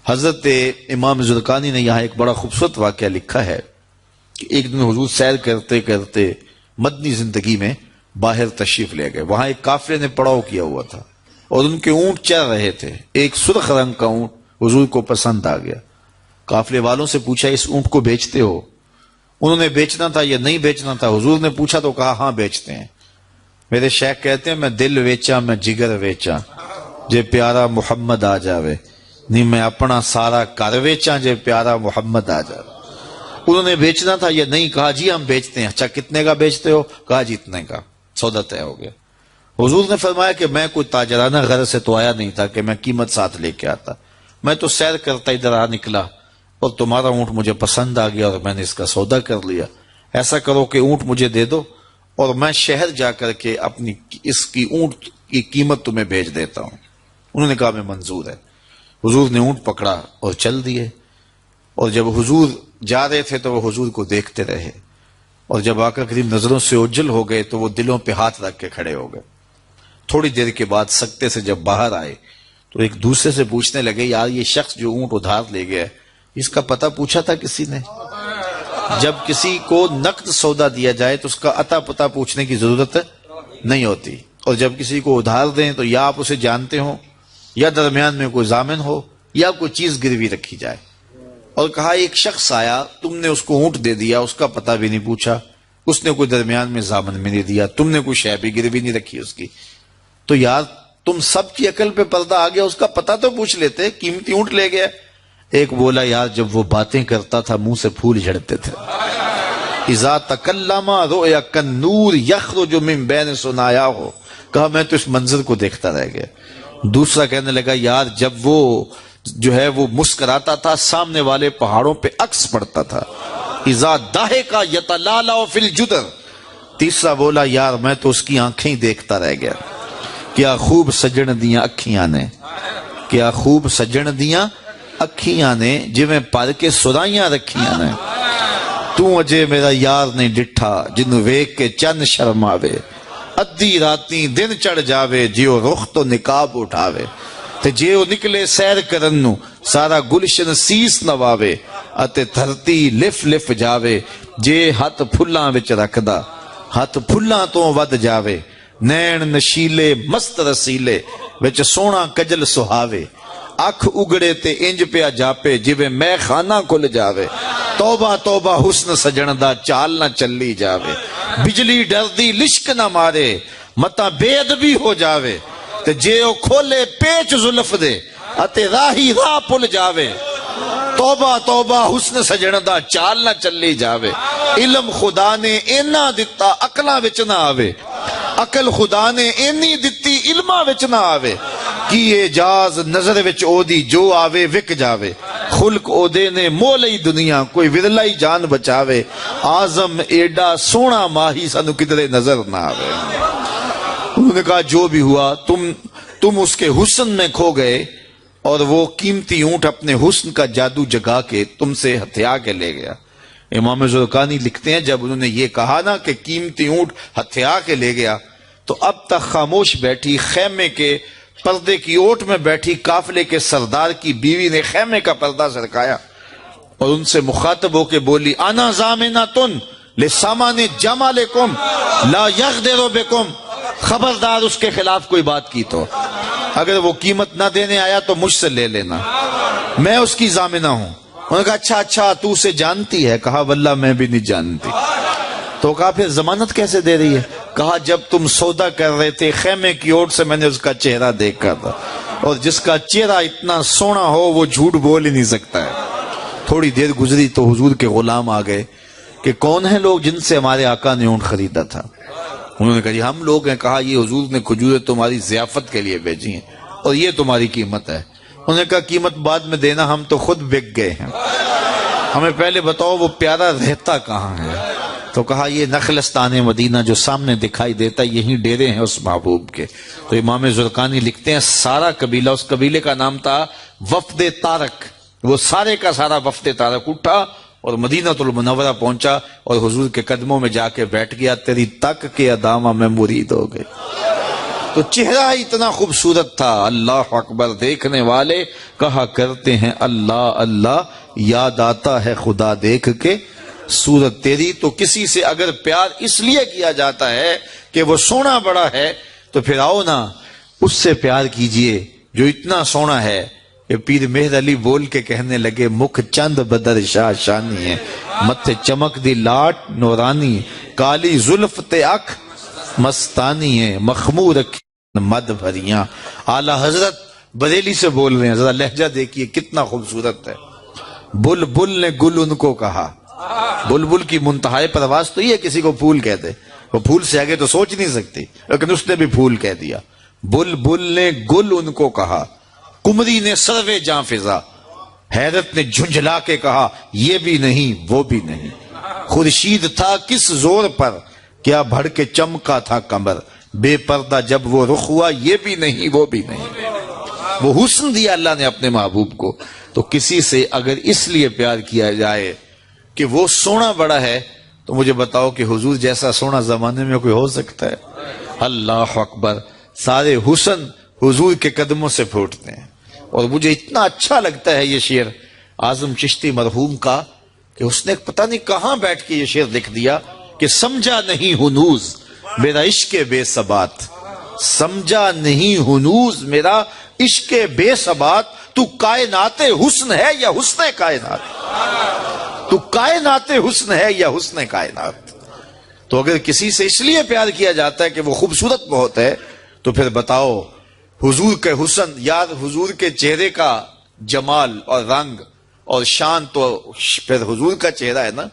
حضرت امام زرقانی نے یہاں ایک بڑا خوبصورت واقعہ لکھا ہے کہ ایک دن حضور سیر کرتے کرتے مدنی زندگی میں باہر تشریف لے گئے. وہاں ایک قافلے نے پڑاؤ کیا ہوا تھا اور ان کے اونٹ چر رہے تھے. ایک سرخ رنگ کا اونٹ حضور کو پسند آ گیا. قافلے والوں سے پوچھا اس اونٹ کو بیچتے ہو؟ انہوں نے بیچنا تھا یا نہیں بیچنا تھا. حضور نے پوچھا تو کہا ہاں بیچتے ہیں. میرے شیخ کہتے ہیں میں دل ویچا میں جگر ویچا جے پیارا محمد آ جاوے نہیں میں اپنا سارا کر ویچا جے پیارا محمد آ جاوے. انہوں نے بیچنا تھا یا نہیں؟ کہا جی ہم بیچتے ہیں. اچھا کتنے کا بیچتے ہو؟ کہا جی اتنے کا. سودا طے ہو گیا. حضور نے فرمایا کہ میں کوئی تاجرانہ غرض سے تو آیا نہیں تھا کہ میں قیمت ساتھ لے کے آتا. میں تو سیر کرتا ادھر آ نکلا اور تمہارا اونٹ مجھے پسند آ گیا اور میں نے اس کا سودا کر لیا. ایسا کرو کہ اونٹ مجھے دے دو اور میں شہر جا کر کے اپنی اس کی اونٹ کی قیمت تمہیں بھیج دیتا ہوں. انہوں نے کہا میں منظور ہے. حضور نے اونٹ پکڑا اور چل دیے. اور جب حضور جا رہے تھے تو وہ حضور کو دیکھتے رہے اور جب آقا کریم نظروں سے اوجھل ہو گئے تو وہ دلوں پہ ہاتھ رکھ کے کھڑے ہو گئے. تھوڑی دیر کے بعد سکتے سے جب باہر آئے تو ایک دوسرے سے پوچھنے لگے یار یہ شخص جو اونٹ ادھار لے گیا اس کا پتہ پوچھا تھا کسی نے؟ جب کسی کو نقد سودا دیا جائے تو اس کا عطا پتہ پوچھنے کی ضرورت نہیں ہوتی. اور جب کسی کو ادھار دیں تو یا آپ اسے جانتے ہو یا درمیان میں کوئی ضامن ہو یا کوئی چیز گروی رکھی جائے. اور کہا ایک شخص آیا تم نے اس کو اونٹ دے دیا اس کا پتہ بھی نہیں پوچھا, اس نے کوئی درمیان میں ضامن بھی نہیں دیا, تم نے کوئی شے بھی گروی نہیں رکھی اس کی. تو یار تم سب کی عقل پہ پردہ آ گیا, اس کا پتہ تو پوچھ لیتے, قیمتی اونٹ لے گیا. ایک بولا یار جب وہ باتیں کرتا تھا منہ سے پھول جھڑتے تھے. اذا تکلم رؤیا کالنور یخرج من بین ثنایا ہو. کہا میں تو اس منظر کو دیکھتا رہ گیا. دوسرا کہنے لگا یار جب وہ جو ہے وہ مسکراتا تھا سامنے والے پہاڑوں پہ عکس پڑتا تھا. اذا ضحک یتلالع فی الجدر. تیسرا بولا یار میں تو اس کی آنکھیں دیکھتا رہ گیا. کیا خوب سجن دیاں اکھیاں نے, کیا خوب سجن دیاں اکھیاں نے جویں پر کے سرائیاں رکھیاں نے. تو اجے میرا یار نہیں ڈٹھا جنوں ویکھ کے چن شرماوے. ادھی راتی دن چڑھ جاوے جیو رخ تو نقاب اٹھاوے. تے جیو نکلے سیر کرن نو سارا گلشن سیس نواوے. اتے دھرتی لف لف جاوے جے ہاتھ پھلاں وچ رکھدا ہاتھ پھلاں تو ود جاوے. نین نشیلے مست رسیلے وچ سونا کجل سہاوے. اکھ اگڑے تے انج پیا جاپے جویں میں خانہ کھل جاوے. توبہ توبہ حسن سجن دا چال نہ چلی جاوے. بجلی ڈردی لشک نہ مارے متا بے ادبی ہو جاوے. تے جے او کھولے پیچ زلف دے اتے راہی راہ پل جاوے. توبہ توبہ حسن سجن دا چال نہ چلی جاوے. علم خدا نے اینا دتا عقلاں وچ نہ آوے. عقل خدا نے اینی دتی علماں وچ نہ آوے. کی اعجاز نظر وچ او دی جو آوے وک جاوے. خلق او دے نے مولئی دنیا کوئی ودلائی جان بچاوے. آزم ایڈا سونا ماہی سانو کدرے نظر نہ آوے. انہوں نے کہا جو بھی ہوا تم اس کے حسن میں کھو گئے اور وہ قیمتی اونٹ اپنے حسن کا جادو جگا کے تم سے ہتھیا کے لے گیا. امام زرقانی لکھتے ہیں جب انہوں نے یہ کہا نا کہ قیمتی اونٹ ہتھیا کے لے گیا تو اب تک خاموش بیٹھی خیمے کے پردے کی اوٹ میں بیٹھی قافلے کے سردار کی بیوی نے خیمے کا پردہ سرکایا اور ان سے مخاطب ہو کے بولی انا ضامنۃ لسامان جمالکم لا یغدر بکم. خبردار اس کے خلاف کوئی بات کی تو اگر وہ قیمت نہ دینے آیا تو مجھ سے لے لینا, میں اس کی ضامنہ ہوں. انہوں نے کہا اچھا تو اسے جانتی ہے؟ کہا واللہ میں بھی نہیں جانتی. تو کہا پھر ضمانت کیسے دے رہی ہے؟ کہا جب تم سودا کر رہے تھے خیمے کی اوٹ سے میں نے اس کا چہرہ دیکھا تھا اور جس کا چہرہ اتنا سونا ہو وہ جھوٹ بول ہی نہیں سکتا ہے. تھوڑی دیر گزری تو حضور کے غلام آ گئے کہ کون ہیں لوگ جن سے ہمارے آقا نے اونٹ خریدا تھا؟ انہوں نے کہا جی ہم لوگ ہیں. کہا یہ حضور نے کھجوریں تمہاری ضیافت کے لیے بھیجی ہیں اور یہ تمہاری قیمت ہے. انہوں نے کہا قیمت بعد میں دینا, ہم تو خود بک گئے ہیں, ہمیں پہلے بتاؤ وہ پیارا رہتا کہاں ہے. تو کہا یہ نخلستان مدینہ جو سامنے دکھائی دیتا یہی ڈیرے ہیں اس محبوب کے. تو امام زرقانی لکھتے ہیں سارا قبیلہ, اس قبیلے کا نام تھا وفد طارق, وہ سارے کا سارا وفد طارق اٹھا اور مدینہ المنورہ پہنچا اور حضور کے قدموں میں جا کے بیٹھ گیا. تیری تک کے ادامہ میں مرید ہو گئے. تو چہرہ اتنا خوبصورت تھا، اللہ اکبر، دیکھنے والے کہا کرتے ہیں اللہ اللہ، یاد آتا ہے خدا دیکھ کے صورت تیری۔ تو کسی سے اگر پیار اس لیے کیا جاتا ہے کہ وہ سونا بڑا ہے، تو پھر آؤ نا اس سے پیار کیجئے جو اتنا سونا ہے کہ پیر مہر علی بول کے کہنے لگے، مکھ چند بدر شاہ شانی ہے، متھے چمک دی لاٹ نورانی، کالی زلف تے اکھ مستانی ہے، مخمور مد بھریاں۔ اعلیٰ حضرت بریلی سے بول رہے ہیں، ذرا لہجہ دیکھیے کتنا خوبصورت ہے۔ بلبل نے گل ان کو کہا، بلبل کی منتہائی پرواز تو یہ ہے کسی کو پھول کہتے، وہ پھول سے آگے تو سوچ نہیں سکتی، لیکن اس نے بھی پھول کہہ دیا۔ بلبل نے گل ان کو کہا، کمری نے سروے جاں فضا، حیرت نے جھنجھلا کے کہا یہ بھی نہیں وہ بھی نہیں، خورشید تھا کس زور پر کیا بھڑ کے چمکا تھا کمر، بے پردہ جب وہ رخ ہوا یہ بھی نہیں وہ بھی نہیں۔ وہ حسن دیا اللہ نے اپنے محبوب کو۔ تو کسی سے اگر اس لیے پیار کیا جائے کہ وہ سونا بڑا ہے، تو مجھے بتاؤ کہ حضور جیسا سونا زمانے میں کوئی ہو سکتا ہے؟ اللہ اکبر، سارے حسن حضور کے قدموں سے پھوٹتے ہیں۔ اور مجھے اتنا اچھا لگتا ہے یہ شعر اعظم چشتی مرحوم کا کہ اس نے پتہ نہیں کہاں بیٹھ کے یہ شعر لکھ دیا کہ سمجھا نہیں ہنوز میرا عشق بے ثبات، سمجھا نہیں ہنوز میرا عشق بے ثبات، تو کائنات حسن ہے یا حسن کائنات، تو کائنات حسن ہے یا حسن کائنات۔ تو اگر کسی سے اس لیے پیار کیا جاتا ہے کہ وہ خوبصورت بہت ہے، تو پھر بتاؤ حضور کے حسن، یاد حضور کے چہرے کا جمال اور رنگ اور شان تو پھر حضور کا چہرہ ہے نا۔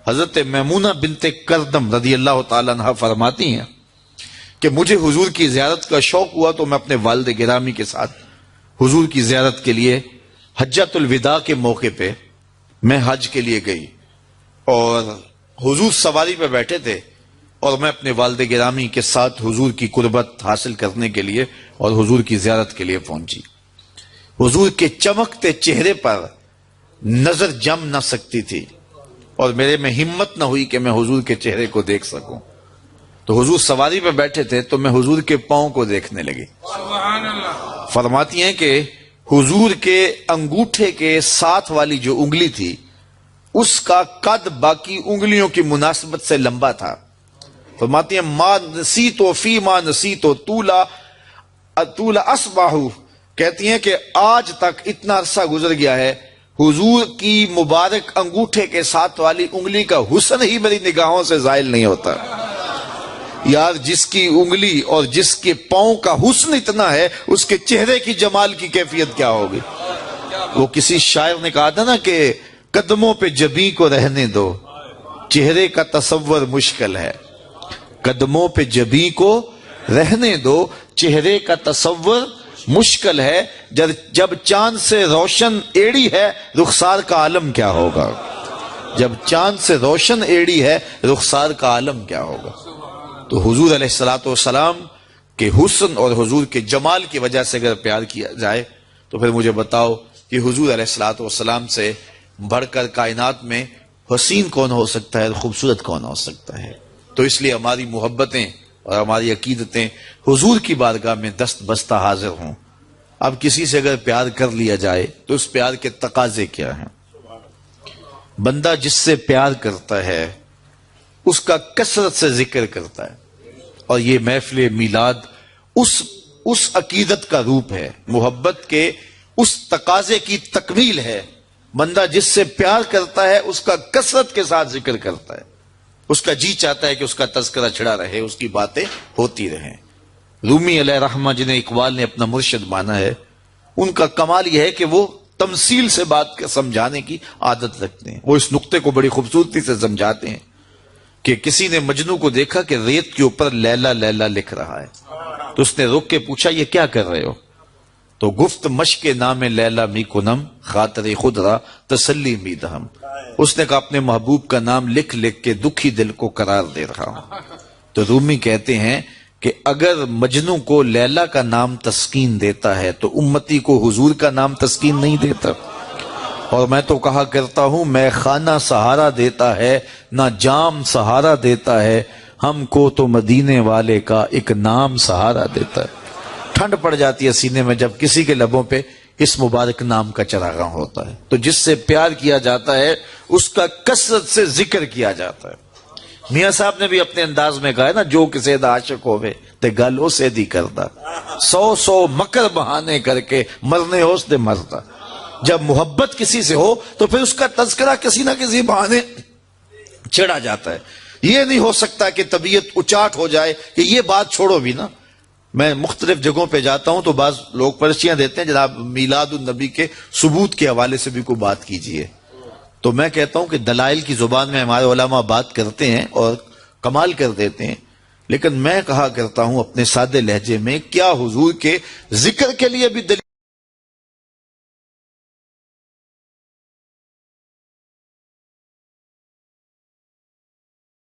حضرت میمونہ بنت کردم رضی اللہ تعالیٰ عنہ فرماتی ہیں کہ مجھے حضور کی زیارت کا شوق ہوا تو میں اپنے والد گرامی کے ساتھ حضور کی زیارت کے لیے حجۃ الوداع کے موقع پہ میں حج کے لیے گئی، اور حضور سواری پہ بیٹھے تھے اور میں اپنے والد گرامی کے ساتھ حضور کی قربت حاصل کرنے کے لیے اور حضور کی زیارت کے لیے پہنچی۔ حضور کے چمکتے چہرے پر نظر جم نہ سکتی تھی اور میرے میں ہمت نہ ہوئی کہ میں حضور کے چہرے کو دیکھ سکوں۔ تو حضور سواری پہ بیٹھے تھے تو میں حضور کے پاؤں کو دیکھنے لگی۔ سبحان اللہ۔ فرماتی ہیں کہ حضور کے انگوٹھے کے ساتھ والی جو انگلی تھی اس کا قد باقی انگلیوں کی مناسبت سے لمبا تھا۔ فرماتی ہیں ما نسیتو فی ما نسیتو طول اصباحو، کہتی ہیں کہ آج تک اتنا عرصہ گزر گیا ہے، حضور کی مبارک انگوٹھے کے ساتھ والی انگلی کا حسن ہی میری نگاہوں سے زائل نہیں ہوتا۔ یار جس کی انگلی اور جس کے پاؤں کا حسن اتنا ہے، اس کے چہرے کی جمال کی کیفیت کیا ہوگی؟ وہ کسی شاعر نے کہا تھا نا کہ قدموں پہ جبیں کو رہنے دو، چہرے کا تصور مشکل ہے۔ قدموں پہ جبیں کو رہنے دو، چہرے کا تصور مشکل ہے، جب چاند سے روشن ایڑی ہے رخسار کا عالم کیا ہوگا؟ جب چاند سے روشن ایڑی ہے رخسار کا عالم کیا ہوگا؟ تو حضور علیہ السلام کے حسن اور حضور کے جمال کی وجہ سے اگر پیار کیا جائے تو پھر مجھے بتاؤ کہ حضور علیہ السلام سے بڑھ کر کائنات میں حسین کون ہو سکتا ہے، خوبصورت کون ہو سکتا ہے؟ تو اس لیے ہماری محبتیں اور ہماری عقیدتیں حضور کی بارگاہ میں دست بستہ حاضر ہوں۔ اب کسی سے اگر پیار کر لیا جائے تو اس پیار کے تقاضے کیا ہیں؟ بندہ جس سے پیار کرتا ہے اس کا کثرت سے ذکر کرتا ہے، اور یہ محفل میلاد اس عقیدت کا روپ ہے، محبت کے اس تقاضے کی تکمیل ہے۔ بندہ جس سے پیار کرتا ہے اس کا کثرت کے ساتھ ذکر کرتا ہے، اس کا جی چاہتا ہے کہ اس کا تذکرہ چھڑا رہے، اس کی باتیں ہوتی رہیں۔ رومی علیہ رحمہ جنہیں اقبال نے اپنا مرشد مانا ہے، ان کا کمال یہ ہے کہ وہ تمثیل سے بات سمجھانے کی عادت رکھتے ہیں۔ وہ اس نقطے کو بڑی خوبصورتی سے سمجھاتے ہیں کہ کسی نے مجنو کو دیکھا کہ ریت کے اوپر لیلا لیلا لکھ رہا ہے، تو اس نے رک کے پوچھا یہ کیا کر رہے ہو؟ تو گفت مشق نام لیلا می کنم خاطر خود را تسلی می دہم، اس نے کہا اپنے محبوب کا نام لکھ لکھ کے دکھی دل کو قرار دے رہا ہوں۔ تو رومی کہتے ہیں کہ اگر مجنو کو لیلا کا نام تسکین دیتا ہے تو امتی کو حضور کا نام تسکین نہیں دیتا۔ اور میں تو کہا کرتا ہوں میں خانہ سہارا دیتا ہے نہ جام سہارا دیتا ہے، ہم کو تو مدینے والے کا ایک نام سہارا دیتا ہے. ٹھنڈ پڑ جاتی ہے سینے میں جب کسی کے لبوں پہ اس مبارک نام کا چراغاں ہوتا ہے. تو جس سے پیار کیا جاتا ہے اس کا کثرت سے ذکر کیا جاتا ہے. میاں صاحب نے بھی اپنے انداز میں کہا ہے نا, جو کسی دا عاشق ہوئے تے گل ہو سے دی کردا, 100 مکر بہانے کر کے مرنے ہو سے مردا. جب محبت کسی سے ہو تو پھر اس کا تذکرہ کسی نہ کسی بہانے چھڑا جاتا ہے. یہ نہیں ہو سکتا کہ طبیعت اچاٹ ہو جائے کہ یہ بات چھوڑو بھی نا. میں مختلف جگہوں پہ جاتا ہوں تو بعض لوگ پرچیاں دیتے ہیں جناب میلاد النبی کے ثبوت کے حوالے سے بھی کوئی بات کیجئے. تو میں کہتا ہوں کہ دلائل کی زبان میں ہمارے علماء بات کرتے ہیں اور کمال کر دیتے ہیں, لیکن میں کہا کرتا ہوں اپنے سادے لہجے میں, کیا حضور کے ذکر کے لیے بھی دلیل